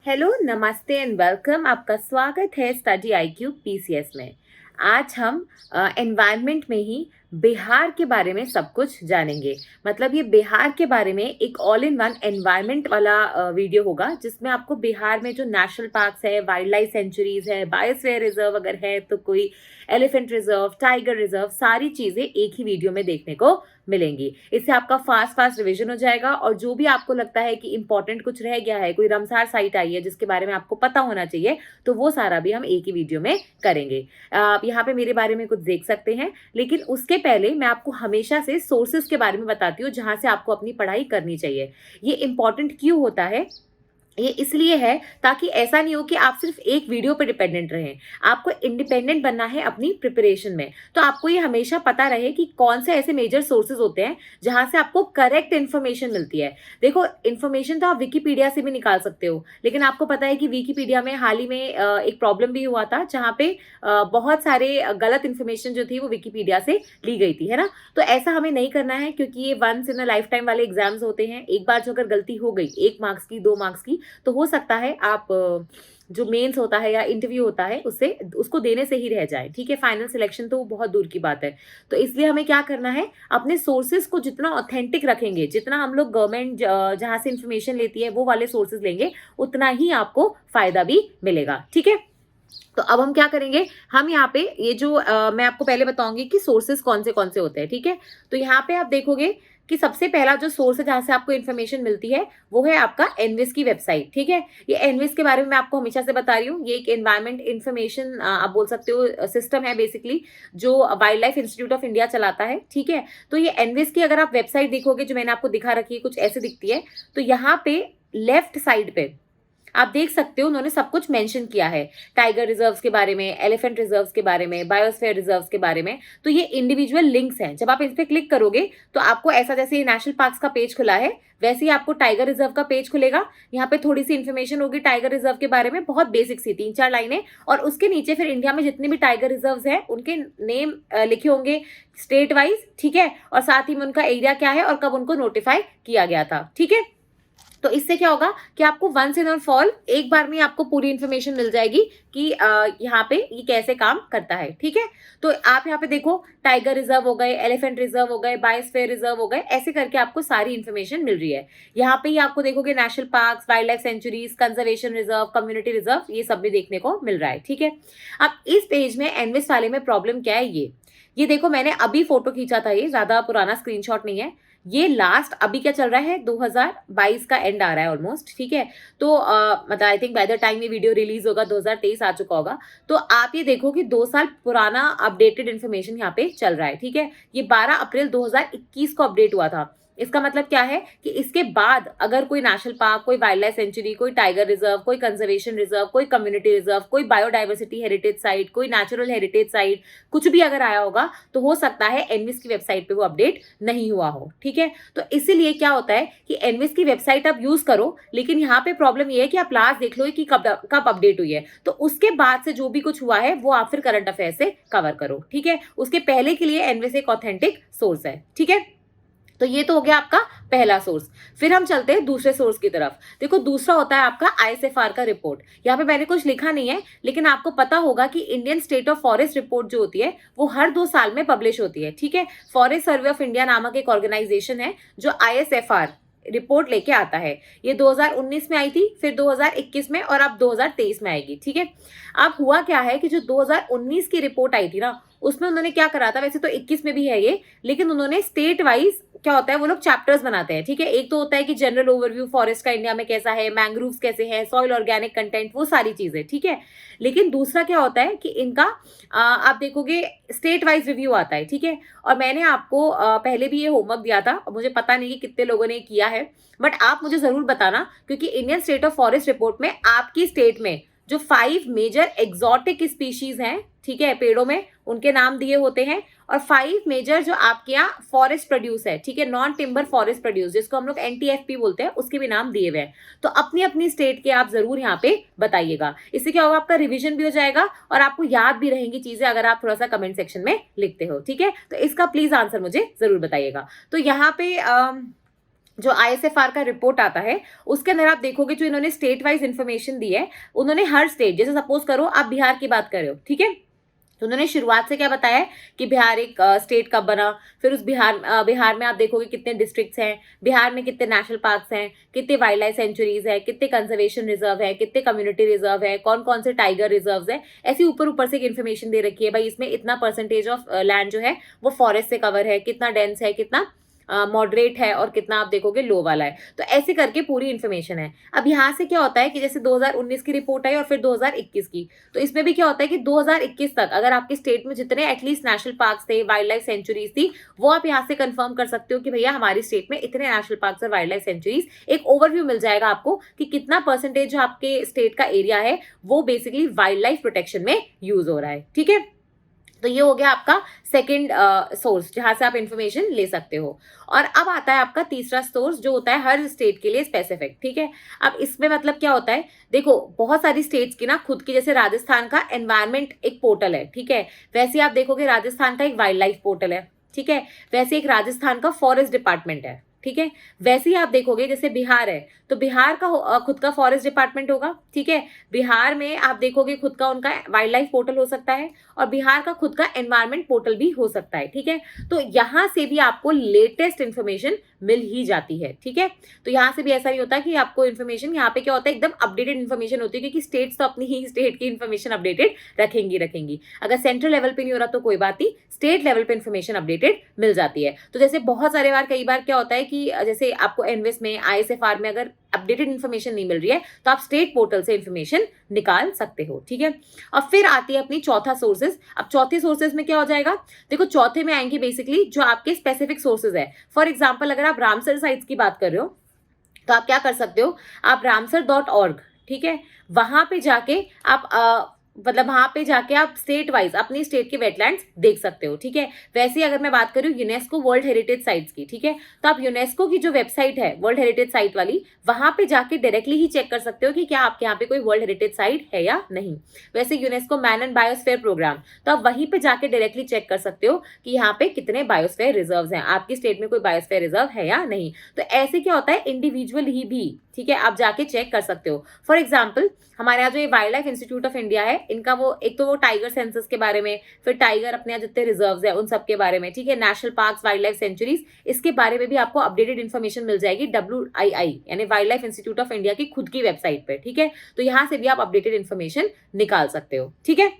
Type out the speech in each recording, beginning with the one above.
Hello, नमस्ते and welcome. आपका स्वागत है स्टडी IQ PCS में। आज हम एनवायरनमेंट में ही बिहार के बारे में सब कुछ जानेंगे। मतलब ये बिहार के बारे में एक ऑल इन वन एनवायरनमेंट वाला वीडियो होगा, जिसमें आपको बिहार में जो नेशनल पार्क्स है, वाइल्ड लाइफ सेंचुरीज है, बायोस्फीयर रिजर्व अगर है तो कोई एलिफेंट रिजर्व, टाइगर रिजर्व, सारी चीजें एक ही वीडियो में देखने को मिलेंगी। इससे आपका फास्ट रिवीजन हो जाएगा और जो भी आपको लगता है कि इंपॉर्टेंट कुछ रह गया है, कोई रमसार साइट आई है जिसके बारे में आपको पता होना चाहिए, तो वो सारा भी हम एक ही वीडियो में करेंगे। आप यहाँ पे मेरे बारे में कुछ देख सकते हैं, लेकिन उसके पहले मैं आपको हमेशा से सोर्सेज के बारे में बताती हूँ जहां से आपको अपनी पढ़ाई करनी चाहिए। ये इंपॉर्टेंट क्यों होता है? ये इसलिए है ताकि ऐसा नहीं हो कि आप सिर्फ एक वीडियो पर डिपेंडेंट रहें। आपको इंडिपेंडेंट बनना है अपनी प्रिपरेशन में। तो आपको ये हमेशा पता रहे कि कौन से ऐसे मेजर सोर्सेज होते हैं जहां से आपको करेक्ट इन्फॉर्मेशन मिलती है। देखो, इन्फॉर्मेशन तो आप विकीपीडिया से भी निकाल सकते हो, लेकिन आपको पता है कि विकीपीडिया में हाल ही में एक प्रॉब्लम भी हुआ था जहां पे बहुत सारे गलत इन्फॉर्मेशन जो थी वो विकीपीडिया से ली गई थी, है ना। तो ऐसा हमें नहीं करना है, क्योंकि ये once in a life time वाले एग्जाम्स होते हैं। एक बार जो अगर गलती हो गई 1 मार्क्स की, 2 मार्क्स की, तो हो सकता है आप जो मेंस होता है या इंटरव्यू होता है उसको देने से ही रह जाए। ठीक है, फाइनल सिलेक्शन तो बहुत दूर की बात है। तो इसलिए हमें क्या करना है, अपने सोर्सेज को जितना ऑथेंटिक रखेंगे, जितना हम लोग गवर्नमेंट जहां से इंफॉर्मेशन लेती है वो वाले सोर्सेज लेंगे, उतना ही आपको फायदा भी मिलेगा। ठीक है, तो अब हम क्या करेंगे, हम यहाँ पे ये जो मैं आपको पहले बताऊंगी कि सोर्सेज कौन से होते हैं। ठीक है, तो यहाँ पे आप देखोगे कि सबसे पहला जो सोर्स है जहां से आपको इन्फॉर्मेशन मिलती है वो है आपका एनविस की वेबसाइट। ठीक है, ये एनविस के बारे में मैं आपको हमेशा से बता रही हूँ। ये एक एनवायरमेंट इन्फॉर्मेशन आप बोल सकते हो सिस्टम है बेसिकली, जो wild life institute of India चलाता है। ठीक है, तो ये एनविस की अगर आप वेबसाइट देखोगे, जो मैंने आपको दिखा रखी है, कुछ ऐसे दिखती है। तो यहाँ पे लेफ्ट साइड पे आप देख सकते हो उन्होंने सब कुछ मेंशन किया है, टाइगर रिजर्व्स के बारे में, एलिफेंट रिजर्व्स के बारे में, बायोस्फीयर रिजर्व्स के बारे में। तो ये इंडिविजुअल लिंक्स हैं। जब आप इस पे क्लिक करोगे तो आपको ऐसा, जैसे ये नेशनल पार्क्स का पेज खुला है, वैसे ही आपको टाइगर रिजर्व का पेज खुलेगा। यहाँ पे थोड़ी सी इन्फॉर्मेशन होगी टाइगर रिजर्व के बारे में, बहुत बेसिक सी 3-4 लाइनें, और उसके नीचे फिर इंडिया में जितने भी टाइगर रिजर्व्स हैं उनके नेम लिखे होंगे स्टेट वाइज। ठीक है, और साथ ही में उनका एरिया क्या है और कब उनको नोटिफाई किया गया था। ठीक है, तो इससे क्या होगा कि आपको वंस इन और फॉल एक बार में आपको पूरी इन्फॉर्मेशन मिल जाएगी कि यहाँ पे ये कैसे काम करता है। ठीक है, तो आप यहाँ पे देखो, टाइगर रिजर्व हो गए, एलिफेंट रिजर्व हो गए, बायोस्फीयर रिजर्व हो गए, ऐसे करके आपको सारी इन्फॉर्मेशन मिल रही है। यहाँ पे ही आपको देखोगे national parks, wild life sanctuaries, conservation reserve, community reserve, ये सब भी देखने को मिल रहा है। ठीक है, अब इस पेज में एनविस वाले में प्रॉब्लम क्या है, ये देखो, मैंने अभी फोटो खींचा था, ये ज्यादा पुराना स्क्रीनशॉट नहीं है। ये लास्ट अभी क्या चल रहा है, 2022 का एंड आ रहा है ऑलमोस्ट। ठीक है, तो मतलब I think by the time ये वीडियो रिलीज होगा 2023 आ चुका होगा। तो आप ये देखो कि 2 साल पुराना अपडेटेड इन्फॉर्मेशन यहाँ पे चल रहा है। ठीक है, ये 12 अप्रैल 2021 को अपडेट हुआ था। इसका मतलब क्या है कि इसके बाद अगर कोई नेशनल पार्क, कोई वाइल्ड लाइफ सेंचुरी, कोई टाइगर रिजर्व, कोई कंजर्वेशन रिजर्व, कोई कम्युनिटी रिजर्व, कोई बायोडाइवर्सिटी हेरिटेज साइट, कोई नेचुरल हेरिटेज साइट, कुछ भी अगर आया होगा, तो हो सकता है एनविस की वेबसाइट पे वो अपडेट नहीं हुआ हो। ठीक है, तो इसीलिए क्या होता है कि एनविस की वेबसाइट आप यूज करो, लेकिन यहाँ पे प्रॉब्लम ये है कि आप लास्ट देख लो कि कब अपडेट हुई है, तो उसके बाद से जो भी कुछ हुआ है वो आप फिर करंट अफेयर से कवर करो। ठीक है, उसके पहले के लिए एनविस एक ऑथेंटिक सोर्स है। ठीक है, तो ये तो हो गया आपका पहला सोर्स। फिर हम चलते हैं दूसरे सोर्स की तरफ। देखो, दूसरा होता है आपका ISFR का रिपोर्ट। यहाँ पे मैंने कुछ लिखा नहीं है, लेकिन आपको पता होगा कि Indian state of forest report जो होती है वो हर 2 साल में पब्लिश होती है। ठीक है, फॉरेस्ट सर्वे ऑफ इंडिया नामक एक ऑर्गेनाइजेशन है जो ISFR रिपोर्ट लेके आता है। ये 2019 में आई थी, फिर 2021 में, और अब 2023 में आएगी। ठीक है, अब हुआ क्या है कि जो 2019 की रिपोर्ट आई थी ना, उसमें उन्होंने क्या करा था, वैसे तो 21 में भी है ये, लेकिन उन्होंने स्टेट वाइज क्या होता है, वो लोग चैप्टर्स बनाते हैं। ठीक है, एक तो होता है कि जनरल ओवरव्यू फॉरेस्ट का इंडिया में कैसा है, मैंग्रोव्स कैसे हैं, सॉइल ऑर्गेनिक कंटेंट, वो सारी चीजें। ठीक है, लेकिन दूसरा क्या होता है कि इनका आप देखोगे स्टेट वाइज रिव्यू आता है। ठीक है, और मैंने आपको पहले भी ये होमवर्क दिया था, मुझे पता नहीं कि कितने लोगों ने किया है, बट आप मुझे जरूर बताना, क्योंकि Indian state of forest report में आपकी स्टेट में जो 5 मेजर एक्सोटिक स्पीशीज हैं, ठीक है, पेड़ों में, उनके नाम दिए होते हैं, और 5 मेजर जो आपके यहाँ फॉरेस्ट प्रोड्यूस है, ठीक है, नॉन टिम्बर फॉरेस्ट प्रोड्यूस, जिसको हम लोग NTFP बोलते हैं, उसके भी नाम दिए हुए हैं। तो अपनी अपनी स्टेट के आप जरूर यहाँ पे बताइएगा। इससे क्या होगा, आपका रिवीजन भी हो जाएगा और आपको याद भी रहेंगी चीजें, अगर आप थोड़ा सा कमेंट सेक्शन में लिखते हो। ठीक है, तो इसका प्लीज आंसर मुझे जरूर बताइएगा। तो यहाँ पे जो ISFR का रिपोर्ट आता है उसके अंदर आप देखोगे जो इन्होंने स्टेट वाइज इन्फॉर्मेशन दी है, उन्होंने हर स्टेट, जैसे सपोज करो आप बिहार की बात कर रहे हो, ठीक है, तो उन्होंने शुरुआत से क्या बताया है कि बिहार एक स्टेट कब बना, फिर उस बिहार में आप देखोगे कितने डिस्ट्रिक्ट्स हैं, बिहार में कितने नेशनल पार्क्स हैं, कितने वाइल्ड लाइफ सेंचुरीज है, कितने कंजर्वेशन रिजर्व है, कितने कम्युनिटी रिजर्व है, कौन कौन से टाइगर रिजर्व है, ऐसी ऊपर ऊपर से इन्फॉर्मेशन दे रखी है भाई, इसमें इतना परसेंटेज ऑफ लैंड जो है वो फॉरेस्ट से कवर है, कितना डेंस है, कितना मॉडरेट है और कितना आप देखोगे लो वाला है। तो ऐसे करके पूरी इन्फॉर्मेशन है। अब यहाँ से क्या होता है कि जैसे 2019 की रिपोर्ट आई और फिर 2021 की, तो इसमें भी क्या होता है कि 2021 तक अगर आपके स्टेट में जितने एटलीस्ट नेशनल पार्क्स थे, वाइल्ड लाइफ सेंचुरीज थी, वो आप यहाँ से कंफर्म कर सकते हो कि भैया हमारी स्टेट में इतने नेशनल पार्क्स और वाइल्ड लाइफ सेंचुरीज, एक ओवरव्यू मिल जाएगा आपको कि कितना परसेंटेज जो आपके स्टेट का एरिया है वो बेसिकली वाइल्ड लाइफ प्रोटेक्शन में यूज हो रहा है। ठीक है, तो ये हो गया आपका सेकंड सोर्स जहां से आप इंफॉर्मेशन ले सकते हो। और अब आता है आपका तीसरा सोर्स जो होता है हर स्टेट के लिए स्पेसिफिक। ठीक है, अब इसमें मतलब क्या होता है, देखो बहुत सारी स्टेट्स की ना खुद की, जैसे राजस्थान का एनवायरमेंट एक पोर्टल है, ठीक है, वैसे आप देखोगे राजस्थान का एक वाइल्ड लाइफ पोर्टल है, ठीक है, वैसे एक राजस्थान का फॉरेस्ट डिपार्टमेंट है, ठीक है, वैसे ही आप देखोगे जैसे बिहार है तो बिहार का खुद का फॉरेस्ट डिपार्टमेंट होगा, ठीक है, बिहार में आप देखोगे खुद का उनका वाइल्ड लाइफ पोर्टल हो सकता है और बिहार का खुद का एनवायरमेंट पोर्टल भी हो सकता है। ठीक है, तो यहां से भी आपको लेटेस्ट इन्फॉर्मेशन मिल ही जाती है। ठीक है, तो यहां से भी ऐसा नहीं होता कि आपको इन्फॉर्मेशन, यहाँ पे क्या होता है एकदम अपडेटेड इन्फॉर्मेशन होती है, क्योंकि स्टेट्स तो अपनी ही स्टेट की इन्फॉर्मेशन अपडेटेड रखेंगी। अगर सेंट्रल लेवल पे नहीं हो रहा तो कोई बात नहीं, स्टेट लेवल पे इन्फॉर्मेशन अपडेटेड मिल जाती है। तो जैसे बहुत सारे बार कई बार क्या होता है कि जैसे आपको एनविस में, ISFR में अगर अपडेटेड इन्फॉर्मेशन नहीं मिल रही है तो आप स्टेट पोर्टल से इन्फॉर्मेशन निकाल सकते हो। ठीक है, और फिर आती है अपनी चौथा सोर्सेज। अब चौथे सोर्सेज में क्या हो जाएगा, देखो चौथे में आएंगे बेसिकली जो आपके स्पेसिफिक सोर्सेज है। फॉर एग्जाम्पल अगर आप रामसर साइट्स की बात कर रहे हो तो आप क्या कर सकते हो, आप ramsar.org, ठीक है, वहां पे जाके आप मतलब वहां पे जाके आप स्टेट वाइज अपनी स्टेट के वेटलैंड्स देख सकते हो। ठीक है, वैसे ही अगर मैं बात करूं यूनेस्को वर्ल्ड हेरिटेज साइट्स की, ठीक है, तो आप यूनेस्को की जो वेबसाइट है वर्ल्ड हेरिटेज साइट वाली, वहां पे जाके डायरेक्टली ही चेक कर सकते हो कि क्या आपके यहाँ पे कोई वर्ल्ड हेरिटेज साइट है या नहीं। वैसे UNESCO Man and Biosphere Programme, तो आप वहीं पे जाके डायरेक्टली चेक कर सकते हो कि यहाँ पे कितने बायोस्फीयर रिजर्व हैं, आपकी स्टेट में कोई बायोस्फीयर रिजर्व है या नहीं। तो ऐसे क्या होता है इंडिविजुअल ही भी, ठीक है, आप जाके चेक कर सकते हो। फॉर एग्जाम्पल हमारे यहाँ जो ये wild life institute of India है, इनका वो एक तो वो टाइगर सेंसस के बारे में, फिर टाइगर अपने यहाँ जितने रिजर्व्स है उन सब के बारे में, ठीक है, national parks, wild life sanctuaries, इसके बारे में भी आपको अपडेटेड इन्फॉर्मेशन मिल जाएगी WII यानी wild life institute of India की खुद की वेबसाइट पे। ठीक है, तो यहाँ से भी आप अपडेटेड इन्फॉर्मेशन निकाल सकते हो। ठीक है,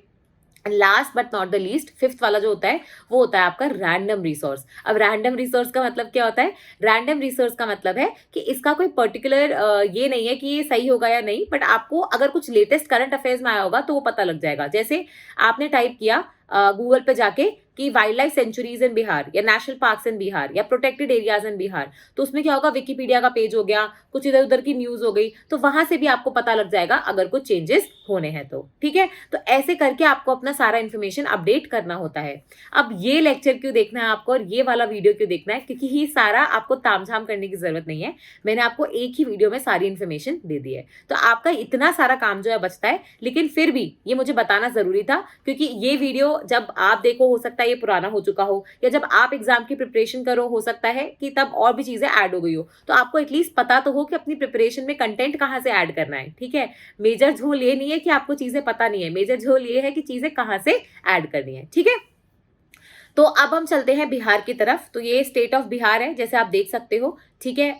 last but not the least, fifth वाला जो होता है वो होता है आपका रैंडम रिसोर्स। अब रैंडम रिसोर्स का मतलब क्या होता है, रैंडम रिसोर्स का मतलब है कि इसका कोई पर्टिकुलर ये नहीं है कि ये सही होगा या नहीं, बट आपको अगर कुछ लेटेस्ट करंट अफेयर्स में आया होगा तो वो पता लग जाएगा। जैसे आपने टाइप किया गूगल पे जाके कि वाइल्ड लाइफ सेंचुरीज इन बिहार या नेशनल पार्क्स इन बिहार या प्रोटेक्टेड एरियाज इन बिहार, तो उसमें क्या होगा, विकिपीडिया का पेज हो गया, कुछ इधर उधर की न्यूज हो गई, तो वहां से भी आपको पता लग जाएगा अगर कुछ चेंजेस होने हैं तो। ठीक है, तो ऐसे करके आपको अपना सारा इन्फॉर्मेशन अपडेट करना होता है। अब ये लेक्चर क्यों देखना है आपको और ये वाला वीडियो क्यों देखना है, क्योंकि ये सारा आपको तामझाम करने की जरूरत नहीं है, मैंने आपको एक ही वीडियो में सारी इन्फॉर्मेशन दे दी है। तो आपका इतना सारा काम जो है बचता है, लेकिन फिर भी ये मुझे बताना जरूरी था, क्योंकि ये वीडियो जब आप देखो हो सकता है ये पुराना हो चुका हो, या जब आप एग्जाम की प्रिपरेशन करो हो सकता है कि तब और भी चीजें ऐड हो गई हो, तो आपको एटलीस्ट पता तो हो कि अपनी प्रिपरेशन में कंटेंट कहां से ऐड करना है। ठीक है, मेजर झोल ये नहीं है कि आपको चीजें पता नहीं है, मेजर झोल ये है कि चीजें कहां से ऐड करनी है। ठीक है, तो अब हम चलते हैं बिहार की तरफ। तो ये स्टेट ऑफ बिहार है जैसे आप देख सकते हो। ठीक है,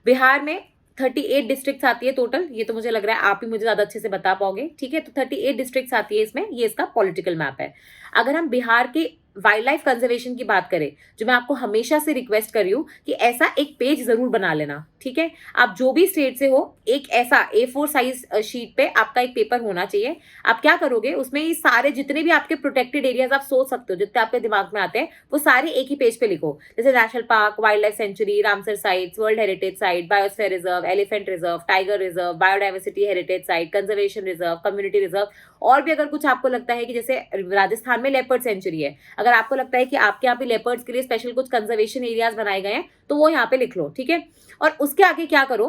बिहार में 38 डिस्ट्रिक्ट्स आती है टोटल, ये तो मुझे लग रहा है आप ही मुझे ज्यादा अच्छे से बता पाओगे। ठीक है, तो 38 डिस्ट्रिक्ट्स आती है इसमें, ये इसका पॉलिटिकल मैप है। अगर हम बिहार के वाइल्ड लाइफ कंजर्वेशन की बात करें, जो मैं आपको हमेशा से रिक्वेस्ट कर रही हूँ कि ऐसा एक पेज जरूर बना लेना। ठीक है, आप जो भी स्टेट से हो, एक ऐसा A4 साइज शीट पे आपका एक पेपर होना चाहिए। आप क्या करोगे, उसमें ये सारे जितने भी आपके प्रोटेक्टेड एरियाज आप सोच सकते हो, जितने आपके दिमाग में आते हैं, वो सारे एक ही पेज पे लिखो। जैसे national park, wild life sanctuary, Ramsar sites, world heritage site, biosphere reserve, elephant reserve, tiger reserve, biodiversity heritage site, conservation reserve, community reserve, और भी अगर कुछ आपको लगता है कि जैसे राजस्थान में लेपर्ड सेंचुरी है, अगर आपको लगता है कि आपके यहाँ पे लेपर्ड्स के लिए स्पेशल कुछ कंजर्वेशन एरियाज बनाए गए हैं तो वो यहाँ पे लिख लो। ठीक है, और उसके आगे क्या करो,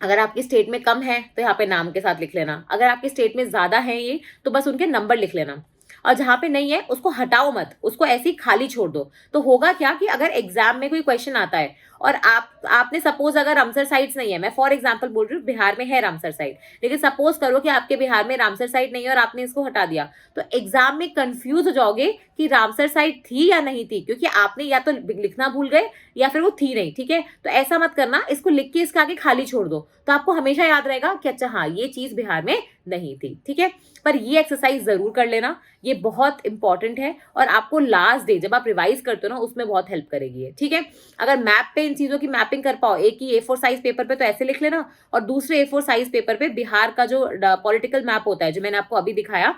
अगर आपकी स्टेट में कम है तो यहाँ पे नाम के साथ लिख लेना, अगर आपकी स्टेट में ज्यादा है ये तो बस उनके नंबर लिख लेना, और जहां पे नहीं है उसको हटाओ मत, उसको ऐसे ही खाली छोड़ दो। तो होगा क्या कि अगर एग्जाम में कोई क्वेश्चन आता है और आपने सपोज अगर रामसर साइट्स नहीं है, मैं फॉर एग्जांपल बोल रही हूँ, बिहार में है रामसर साइट, लेकिन सपोज करो कि आपके बिहार में रामसर साइट नहीं है और आपने इसको हटा दिया, तो एग्जाम में कंफ्यूज हो जाओगे कि रामसर साइट थी या नहीं थी, क्योंकि आपने या तो लिखना भूल गए या फिर वो थी नहीं। ठीक है, तो ऐसा मत करना, इसको लिख के इसके आगे खाली छोड़ दो, तो आपको हमेशा याद रहेगा कि अच्छा हाँ ये चीज बिहार में नहीं थी। ठीक है, पर ये एक्सरसाइज जरूर कर लेना, ये बहुत इंपॉर्टेंट है और आपको लास्ट डे जब आप रिवाइज करते हो ना उसमें बहुत हेल्प करेगी ये। ठीक है, अगर मैप पे इन चीजों की मैपिंग कर पाओ, एक ही A4 साइज पेपर पे तो ऐसे लिख लेना, और दूसरे A4 साइज पेपर पे बिहार का जो पॉलिटिकल मैप होता है जो मैंने आपको अभी दिखाया,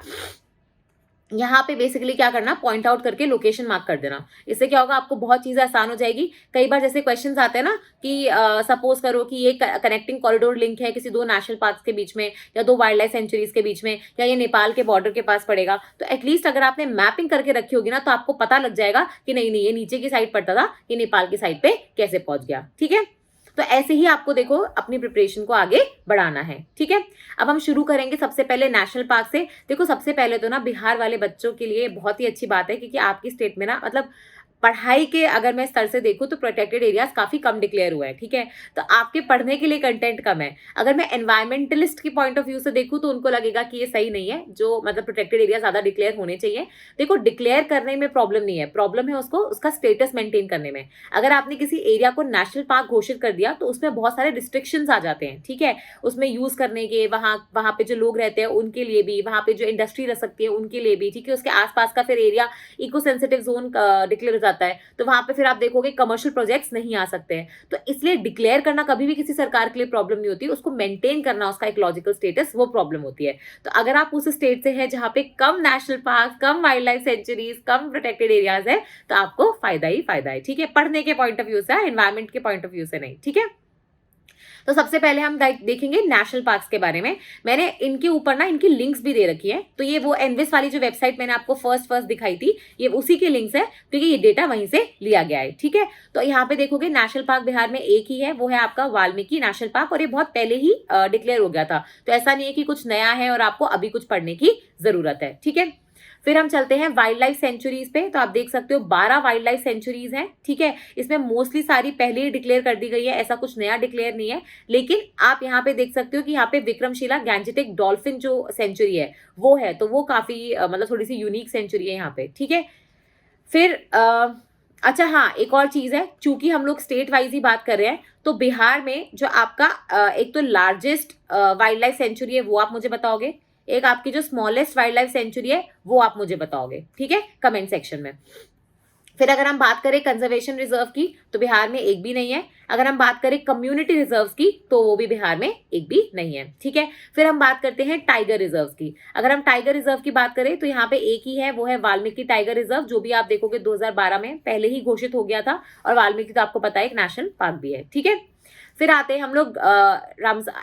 यहाँ पे बेसिकली क्या करना, पॉइंट आउट करके लोकेशन मार्क कर देना। इससे क्या होगा, आपको बहुत चीजें आसान हो जाएगी। कई बार जैसे क्वेश्चंस आते हैं ना कि सपोज करो कि ये कनेक्टिंग कॉरिडोर लिंक है किसी 2 नेशनल पार्क्स के बीच में या 2 वाइल्ड लाइफ सेंचुरीज के बीच में, या ये नेपाल के बॉर्डर के पास पड़ेगा, तो एटलीस्ट अगर आपने मैपिंग करके रखी होगी ना तो आपको पता लग जाएगा कि नहीं नहीं ये नीचे की साइड पड़ता था, ये नेपाल की साइड पे कैसे पहुंच गया। ठीक है, तो ऐसे ही आपको देखो अपनी प्रिपरेशन को आगे बढ़ाना है। ठीक है, अब हम शुरू करेंगे सबसे पहले नेशनल पार्क से। देखो सबसे पहले तो ना बिहार वाले बच्चों के लिए बहुत ही अच्छी बात है, क्योंकि आपकी स्टेट में ना मतलब पढ़ाई के अगर मैं स्तर से देखूं तो प्रोटेक्टेड एरियाज काफी कम डिक्लेयर हुआ है। ठीक है, तो आपके पढ़ने के लिए कंटेंट कम है। अगर मैं एनवायरमेंटलिस्ट की पॉइंट ऑफ व्यू से देखूं तो उनको लगेगा कि ये सही नहीं है, जो मतलब प्रोटेक्टेड एरिया ज्यादा डिक्लेयर होने चाहिए। देखो डिक्लेयर करने में प्रॉब्लम नहीं है, प्रॉब्लम है उसको उसका स्टेटस मेंटेन करने में। अगर आपने किसी एरिया को नेशनल पार्क घोषित कर दिया तो उसमें बहुत सारे रिस्ट्रिक्शंस आ जाते हैं। ठीक है, उसमें यूज करने के, वहां पे जो लोग रहते हैं उनके लिए भी, वहां पे जो इंडस्ट्री रह सकती है उनके लिए भी। ठीक है, उसके आसपास का फिर area eco sensitive zone declare हो जाता है, तो वहां पे फिर आप देखोगे कमर्शियल प्रोजेक्ट्स नहीं आ सकते हैं। तो इसलिए डिक्लेयर करना कभी भी किसी सरकार के लिए प्रॉब्लम नहीं होती, उसको मेंटेन करना उसका इकोलॉजिकल स्टेटस वो प्रॉब्लम होती है। तो अगर आप उस स्टेट से हैं जहां पे कम नेशनल पार्क, कम वाइल्ड लाइफ सेंचुरीज, कम प्रोटेक्टेड एरियाज है, तो आपको फायदा ही फायदा है। ठीक है, पढ़ने के पॉइंट ऑफ व्यू से, एनवायरमेंट के पॉइंट ऑफ व्यू से नहीं। ठीक है, तो सबसे पहले हम देखेंगे नेशनल पार्क्स के बारे में। मैंने इनके ऊपर ना इनकी लिंक्स भी दे रखी है, तो ये वो एनविस वाली जो वेबसाइट मैंने आपको फर्स्ट दिखाई थी, ये उसी के लिंक्स है, क्योंकि ये डेटा वहीं से लिया गया है। ठीक है, तो यहाँ पे देखोगे नेशनल पार्क बिहार में एक ही है, वो है आपका वाल्मीकि नेशनल पार्क, और ये बहुत पहले ही डिक्लेयर हो गया था, तो ऐसा नहीं है कि कुछ नया है और आपको अभी कुछ पढ़ने की जरूरत है। ठीक है, फिर हम चलते हैं वाइल्ड लाइफ सेंचुरीज पे। तो आप देख सकते हो 12 वाइल्ड लाइफ सेंचुरीज हैं। ठीक है, इसमें मोस्टली सारी पहले ही डिक्लेयर कर दी गई है, ऐसा कुछ नया डिक्लेयर नहीं है। लेकिन आप यहाँ पे देख सकते हो कि यहाँ पे विक्रमशिला गैंजेटिक डॉल्फिन जो सेंचुरी है वो है, तो वो काफी मतलब थोड़ी सी यूनिक सेंचुरी है यहाँ पे। ठीक है, फिर अच्छा हाँ, एक और चीज है, चूंकि हम लोग स्टेट वाइज ही बात कर रहे हैं, तो बिहार में जो आपका एक तो लार्जेस्ट वाइल्ड लाइफ सेंचुरी है वो आप मुझे बताओगे, एक आपकी जो स्मॉलेस्ट वाइल्ड लाइफ सेंचुरी है वो आप मुझे बताओगे। ठीक है, कमेंट सेक्शन में। फिर अगर हम बात करें कंजर्वेशन रिजर्व की तो बिहार में एक भी नहीं है। अगर हम बात करें कम्युनिटी रिजर्व्स की तो वो भी बिहार में एक भी नहीं है। ठीक है, फिर हम बात करते हैं टाइगर रिजर्व्स की। अगर हम टाइगर रिजर्व की बात करें तो यहाँ पे एक ही है, वो है वाल्मीकि टाइगर रिजर्व, जो भी आप देखोगे 2012 में पहले ही घोषित हो गया था, और वाल्मीकि तो आपको पता है एक नेशनल पार्क भी है। ठीक है, फिर आते हैं हम लोग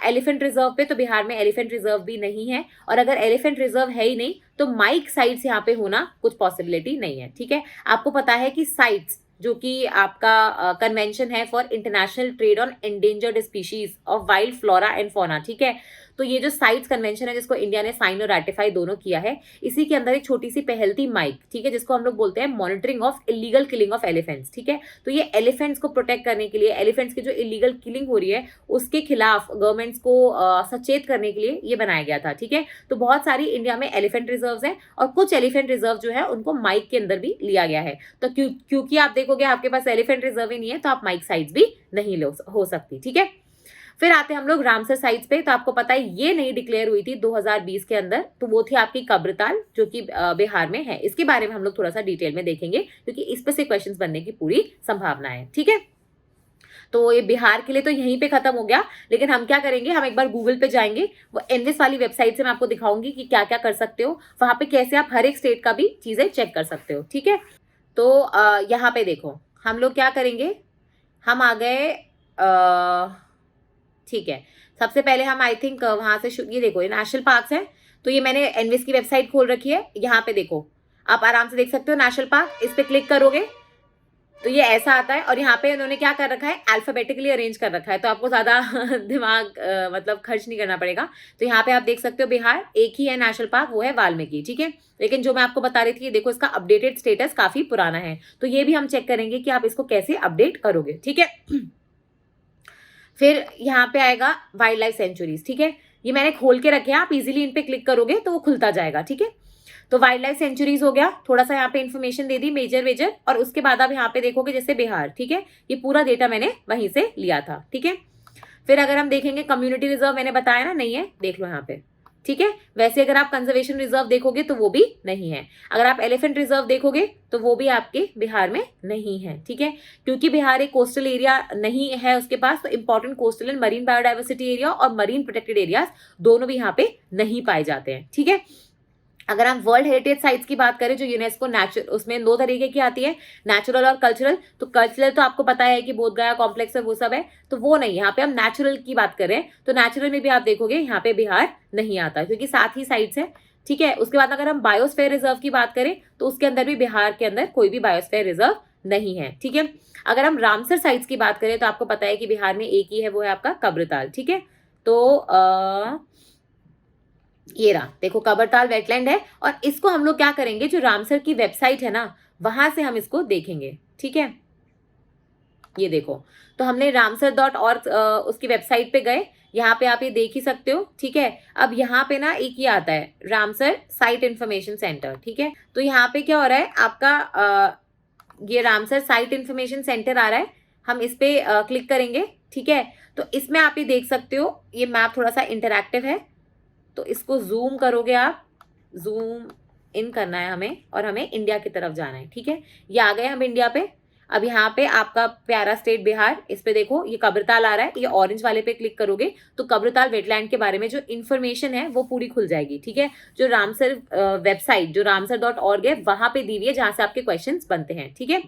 एलिफेंट रिजर्व पे। तो बिहार में एलिफेंट रिजर्व भी नहीं है, और अगर एलिफेंट रिजर्व है ही नहीं तो माइक साइट्स यहाँ पे होना कुछ पॉसिबिलिटी नहीं है। ठीक है, आपको पता है कि साइट्स जो कि आपका कन्वेंशन है for international trade on endangered species of wild flora and fauna. ठीक है, तो ये जो साइट्स कन्वेंशन है जिसको इंडिया ने साइन और रेटिफाई दोनों किया है, इसी के अंदर एक छोटी सी पहल थी माइक। ठीक है, जिसको हम लोग बोलते हैं monitoring of illegal killing of elephants. ठीक है, तो ये एलिफेंट्स को प्रोटेक्ट करने के लिए, एलिफेंट्स की जो इलीगल किलिंग हो रही है उसके खिलाफ गवर्नमेंट्स को सचेत करने के लिए ये बनाया गया था। ठीक है, तो बहुत सारी इंडिया में एलिफेंट रिजर्व है, और कुछ एलिफेंट रिजर्व जो है उनको माइक के अंदर भी लिया गया है। तो क्योंकि आप देखोगे आपके पास एलिफेंट रिजर्व ही नहीं है, तो आप माइक साइट्स भी नहीं हो सकती। ठीक है, फिर आते हैं हम लोग रामसर साइट्स पे। तो आपको पता है ये नहीं डिक्लेयर हुई थी 2020 के अंदर, तो वो थी आपकी कब्रताल जो कि बिहार में है। इसके बारे में हम लोग थोड़ा सा डिटेल में देखेंगे, क्योंकि इस पे से क्वेश्चंस बनने की पूरी संभावना है। ठीक है, तो ये बिहार के लिए तो यहीं पे खत्म हो गया, लेकिन हम क्या करेंगे, हम एक बार गूगल पे जाएंगे, वो एनविस वाली वेबसाइट से मैं आपको दिखाऊंगी कि क्या क्या कर सकते हो वहां पे, कैसे आप हर एक स्टेट का भी चीजें चेक कर सकते हो। ठीक है, तो यहाँ पे देखो हम लोग क्या करेंगे, हम आ गए ठीक है, सबसे पहले हम आई थिंक वहां से ये देखो ये नेशनल पार्क्स है, तो ये मैंने एनविस की वेबसाइट खोल रखी है, यहाँ पे देखो आप आराम से देख सकते हो नेशनल पार्क। इस पे क्लिक करोगे तो ये ऐसा आता है, और यहाँ पे इन्होंने क्या कर रखा है, अल्फाबेटिकली अरेंज कर रखा है, तो आपको ज्यादा दिमाग मतलब खर्च नहीं करना पड़ेगा। तो यहाँ पे आप देख सकते हो बिहार एक ही है नेशनल पार्क, वो है वाल्मीकि, ठीक है। लेकिन जो मैं आपको बता रही थी, देखो इसका अपडेटेड स्टेटस काफी पुराना है, तो ये भी हम चेक करेंगे कि आप इसको कैसे अपडेट करोगे, ठीक है। फिर यहाँ पे आएगा वाइल्ड लाइफ सेंचुरीज, ठीक है। ये मैंने खोल के रखे हैं, आप इजीली इन पे क्लिक करोगे तो वो खुलता जाएगा, ठीक है। तो वाइल्ड लाइफ सेंचुरीज हो गया, थोड़ा सा यहाँ पे इन्फॉर्मेशन दे दी मेजर, और उसके बाद आप यहाँ पे देखोगे जैसे बिहार, ठीक है, ये पूरा डेटा मैंने वहीं से लिया था, ठीक है। फिर अगर हम देखेंगे कम्युनिटी रिजर्व, मैंने बताया ना नहीं है, देख लो यहाँ पे, ठीक है। वैसे अगर आप कंजर्वेशन रिजर्व देखोगे तो वो भी नहीं है। अगर आप एलिफेंट रिजर्व देखोगे तो वो भी आपके बिहार में नहीं है, ठीक है। क्योंकि बिहार एक कोस्टल एरिया नहीं है उसके पास, तो important coastal and marine biodiversity area और मरीन प्रोटेक्टेड एरियाज दोनों भी यहाँ पे नहीं पाए जाते हैं, ठीक है। अगर हम वर्ल्ड हेरिटेज साइट्स की बात करें जो यूनेस्को नेचुरल, उसमें 2 तरीके की आती है, नेचुरल और कल्चरल। तो कल्चरल तो आपको पता है कि बोध गया कॉम्प्लेक्स है, वो सब है, तो वो नहीं, यहाँ पे हम नेचुरल की बात कर रहे हैं। तो नेचुरल में भी आप देखोगे यहाँ पे बिहार नहीं आता, क्योंकि साथ ही साइट्स है, ठीक है। उसके बाद अगर हम बायोस्फीयर रिजर्व की बात करें तो उसके अंदर भी बिहार के अंदर कोई भी बायोस्फीयर रिजर्व नहीं है, ठीक है। अगर हम रामसर साइट्स की बात करें तो आपको पता है कि बिहार में एक ही है, वो है आपका कब्रताल, ठीक है। तो ये रहा, देखो कबरताल वेटलैंड है, और इसको हम लोग क्या करेंगे, जो रामसर की वेबसाइट है ना, वहां से हम इसको देखेंगे, ठीक है। ये देखो, तो हमने ramsar.org उसकी वेबसाइट पे गए, यहाँ पे आप ये देख ही सकते हो, ठीक है। अब यहाँ पे ना एक ये आता है रामसर साइट इंफॉर्मेशन सेंटर, ठीक है। तो यहाँ पे क्या हो रहा है आपका, ये रामसर साइट इंफॉर्मेशन सेंटर आ रहा है, हम इस पे क्लिक करेंगे, ठीक है। तो इसमें आप ये देख सकते हो, ये मैप थोड़ा सा इंटरैक्टिव है, तो इसको जूम करोगे आप, जूम इन करना है हमें, और हमें इंडिया की तरफ जाना है, ठीक है। ये आ गए हम इंडिया पे। अब यहाँ पे आपका प्यारा स्टेट बिहार, इस पे देखो ये कब्रताल आ रहा है, ये ऑरेंज वाले पे क्लिक करोगे तो कब्रताल वेटलैंड के बारे में जो इन्फॉर्मेशन है वो पूरी खुल जाएगी, ठीक है। जो रामसर वेबसाइट जो ramsar.org है वहां पे दी हुई है, जहां से आपके क्वेश्चंस बनते हैं, ठीक है।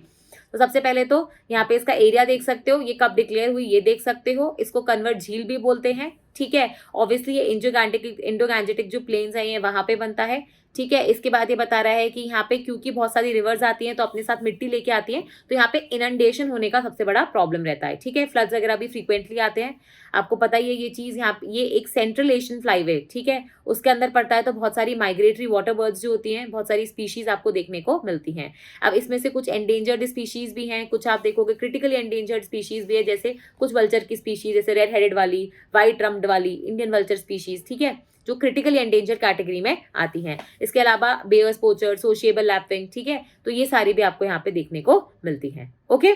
तो सबसे पहले तो यहाँ पे इसका एरिया देख सकते हो, ये कब डिक्लेयर हुई ये देख सकते हो, इसको कन्वर्ट झील भी बोलते हैं, ठीक है। ऑब्वियसली ये इंडो गैंजेटिक जो प्लेन्स है ये वहां पे बनता है, ठीक है। इसके बाद ये बता रहा है कि यहाँ पे क्योंकि बहुत सारी रिवर्स आती हैं तो अपने साथ मिट्टी लेके आती हैं, तो यहाँ पे इनंडेशन होने का सबसे बड़ा प्रॉब्लम रहता है, ठीक है। फ्लड्स वगैरह भी फ्रीक्वेंटली आते हैं, आपको पता ही है ये चीज। यहाँ ये एक सेंट्रल एशियन फ्लाईवे, ठीक है, उसके अंदर पड़ता है, तो बहुत सारी माइग्रेटरी वाटर बर्ड्स जो होती हैं, बहुत सारी स्पीशीज आपको देखने को मिलती हैं। अब इसमें से कुछ एंडेंजर्ड स्पीशीज भी हैं, कुछ आप देखोगे क्रिटिकली एंडेंजर्ड स्पीशीज भी है, जैसे कुछ वल्चर की स्पीशीज, जैसे रेड हेडेड वाली, व्हाइट रम्ड वाली इंडियन वल्चर स्पीशीज, ठीक है, जो क्रिटिकली एंडेंजर कैटेगरी में आती हैं। इसके अलावा बेयर्स, पोचर, सोशिएबल लैपिंग, ठीक है, तो ये सारी भी आपको यहाँ पे देखने को मिलती हैं, ओके।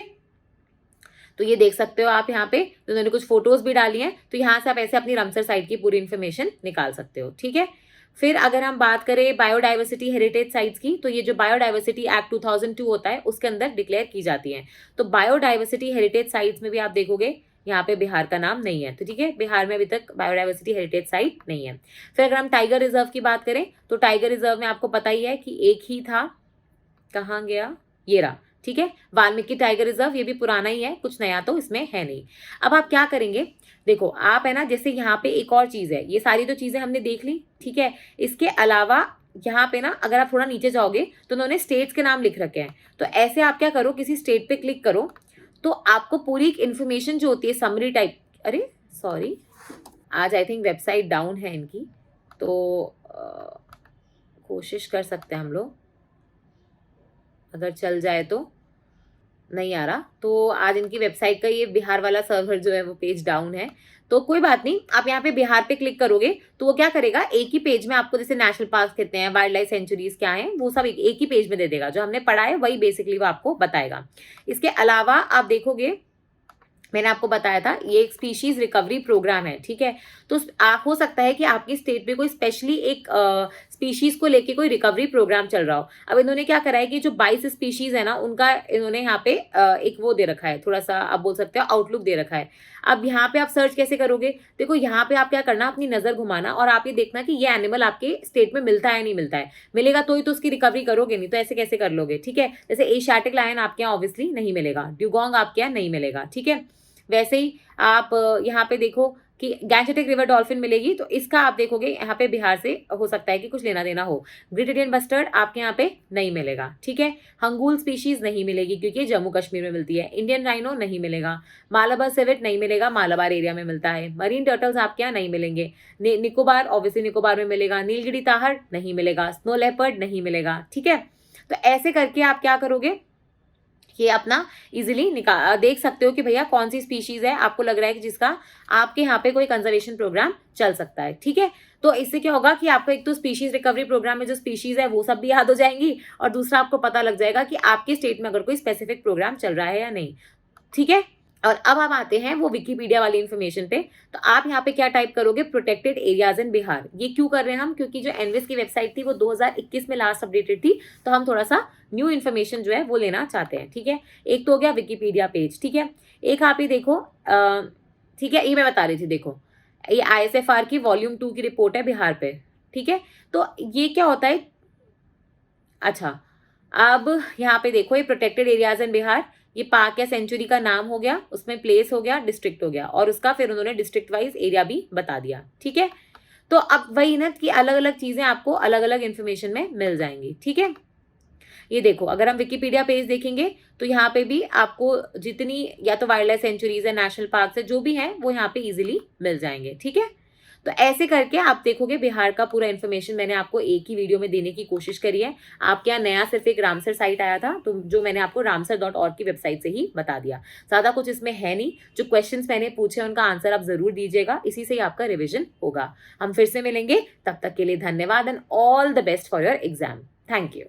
तो ये देख सकते हो आप यहाँ पे, तो उन्होंने कुछ फोटोज भी डाली हैं, तो यहाँ से आप ऐसे अपनी रामसर साइट की पूरी इन्फॉर्मेशन निकाल सकते हो, ठीक है। फिर अगर हम बात करें बायोडाइवर्सिटी हेरिटेज साइट्स की, तो ये जो बायोडाइवर्सिटी एक्ट 2002 होता है उसके अंदर डिक्लेयर की जाती है। तो बायोडाइवर्सिटी हेरिटेज साइट्स में भी आप देखोगे यहाँ पे बिहार का नाम नहीं है, तो ठीक है, बिहार में अभी तक बायोडाइवर्सिटी हेरिटेज साइट नहीं है। फिर अगर हम टाइगर रिजर्व की बात करें तो टाइगर रिजर्व में आपको पता ही है कि एक ही था, कहाँ गया, ये रहा, ठीक है, वाल्मीकि टाइगर रिजर्व, ये भी पुराना ही है, कुछ नया तो इसमें है नहीं। अब आप क्या करेंगे, देखो आप है ना, जैसे यहाँ पे एक और चीज है, ये सारी तो चीजें हमने देख ली, ठीक है। इसके अलावा यहाँ पे ना अगर आप थोड़ा नीचे जाओगे तो उन्होंने स्टेट्स के नाम लिख रखे हैं, तो ऐसे आप क्या करो, किसी स्टेट पे क्लिक करो, तो आपको पूरी इन्फॉर्मेशन जो होती है समरी टाइप, अरे सॉरी, आज आई थिंक वेबसाइट डाउन है इनकी, तो कोशिश कर सकते हैं हम लोग, अगर चल जाए तो, नहीं आ रहा, तो आज इनकी वेबसाइट का ये बिहार वाला सर्वर जो है वो पेज डाउन है, तो कोई बात नहीं, आप यहाँ पे बिहार पे क्लिक करोगे तो वो क्या करेगा, एक ही पेज में आपको, जैसे नेशनल पार्क कहते हैं, वाइल्ड लाइफ सेंचुरीज क्या है, वो सब एक ही पेज में दे देगा, जो हमने पढ़ा है वही बेसिकली वो आपको बताएगा। इसके अलावा आप देखोगे, मैंने आपको बताया था ये एक स्पीशीज रिकवरी प्रोग्राम है, ठीक है। तो हो सकता है कि आपकी स्टेट में कोई स्पेशली एक स्पीशीज को लेके कोई रिकवरी प्रोग्राम चल रहा हो। अब इन्होंने क्या करा है कि जो 22 स्पीशीज है ना, उनका इन्होंने यहाँ पे एक वो दे रखा है, थोड़ा सा आप बोल सकते हो आउटलुक दे रखा है। अब यहाँ पे आप सर्च कैसे करोगे, देखो यहाँ पे आप क्या करना, अपनी नजर घुमाना और आप ये देखना कि ये एनिमल आपके स्टेट में मिलता है नहीं मिलता है, मिलेगा तो ही तो उसकी रिकवरी करोगे, नहीं तो ऐसे कैसे कर लोगे, ठीक है। जैसे एशियाटिक लायन आपके यहाँ ऑब्वियसली नहीं मिलेगा, ड्यूगोंग आपके यहाँ नहीं मिलेगा, ठीक है। वैसे ही आप यहाँ पे देखो कि गैंजेटिक रिवर डॉल्फिन मिलेगी, तो इसका आप देखोगे यहाँ पे बिहार से हो सकता है कि कुछ लेना देना हो। ग्रेट इंडियन बस्टर्ड आपके यहाँ पे नहीं मिलेगा, ठीक है। हंगूल स्पीशीज नहीं मिलेगी क्योंकि जम्मू कश्मीर में मिलती है। इंडियन राइनो नहीं मिलेगा। मालाबार सेविट नहीं मिलेगा, मालाबार एरिया में मिलता है। मरीन टर्टल्स आपके यहाँ नहीं मिलेंगे। निकोबार ऑब्वियसली निकोबार में मिलेगा। नीलगिरी ताहर नहीं मिलेगा। स्नो लेपर्ड नहीं मिलेगा, ठीक है। तो ऐसे करके आप क्या करोगे, ये अपना इजीली देख सकते हो कि भैया कौन सी स्पीशीज है आपको लग रहा है कि जिसका आपके यहाँ पे कोई कंजर्वेशन प्रोग्राम चल सकता है, ठीक है। तो इससे क्या होगा कि आपको एक तो स्पीशीज रिकवरी प्रोग्राम में जो स्पीशीज है वो सब भी याद हो जाएंगी, और दूसरा आपको पता लग जाएगा कि आपके स्टेट में अगर कोई स्पेसिफिक प्रोग्राम चल रहा है या नहीं, ठीक है। और अब हम आते हैं वो विकीपीडिया वाली इन्फॉर्मेशन पे। तो आप यहाँ पे क्या टाइप करोगे, प्रोटेक्टेड एरियाज इन बिहार। ये क्यों कर रहे हैं हम, क्योंकि जो एनविस की वेबसाइट थी वो 2021 में लास्ट अपडेटेड थी, तो हम थोड़ा सा न्यू इन्फॉर्मेशन जो है वो लेना चाहते हैं, ठीक है। एक तो हो गया विकीपीडिया पेज, ठीक है। एक आप ही देखो, ठीक है, ये मैं बता रही थी, देखो ये ISFR की वॉल्यूम 2 की रिपोर्ट है बिहार पे, ठीक है। तो ये क्या होता है, अच्छा अब यहाँ पे देखो ये प्रोटेक्टेड एरियाज इन बिहार, ये पार्क या सेंचुरी का नाम हो गया, उसमें प्लेस हो गया, डिस्ट्रिक्ट हो गया, और उसका फिर उन्होंने डिस्ट्रिक्ट वाइज एरिया भी बता दिया, ठीक है। तो अब वही ना कि अलग अलग चीजें आपको अलग अलग इन्फॉर्मेशन में मिल जाएंगी, ठीक है। ये देखो अगर हम विकीपीडिया पेज देखेंगे तो यहाँ पे भी आपको जितनी या तो वाइल्ड लाइफ सेंचुरीज है, नेशनल पार्क है, जो भी है वो यहाँ पे इजीली मिल जाएंगे, ठीक है। तो ऐसे करके आप देखोगे बिहार का पूरा इन्फॉर्मेशन मैंने आपको एक ही वीडियो में देने की कोशिश करी है। आपके यहाँ नया सिर्फ एक रामसर साइट आया था, तो जो मैंने आपको ramsar.org की वेबसाइट से ही बता दिया। ज्यादा कुछ इसमें है नहीं। जो क्वेश्चंस मैंने पूछे उनका आंसर आप जरूर दीजिएगा, इसी से ही आपका रिविजन होगा। हम फिर से मिलेंगे, तब तक के लिए धन्यवाद and all the best for your exam. Thank you.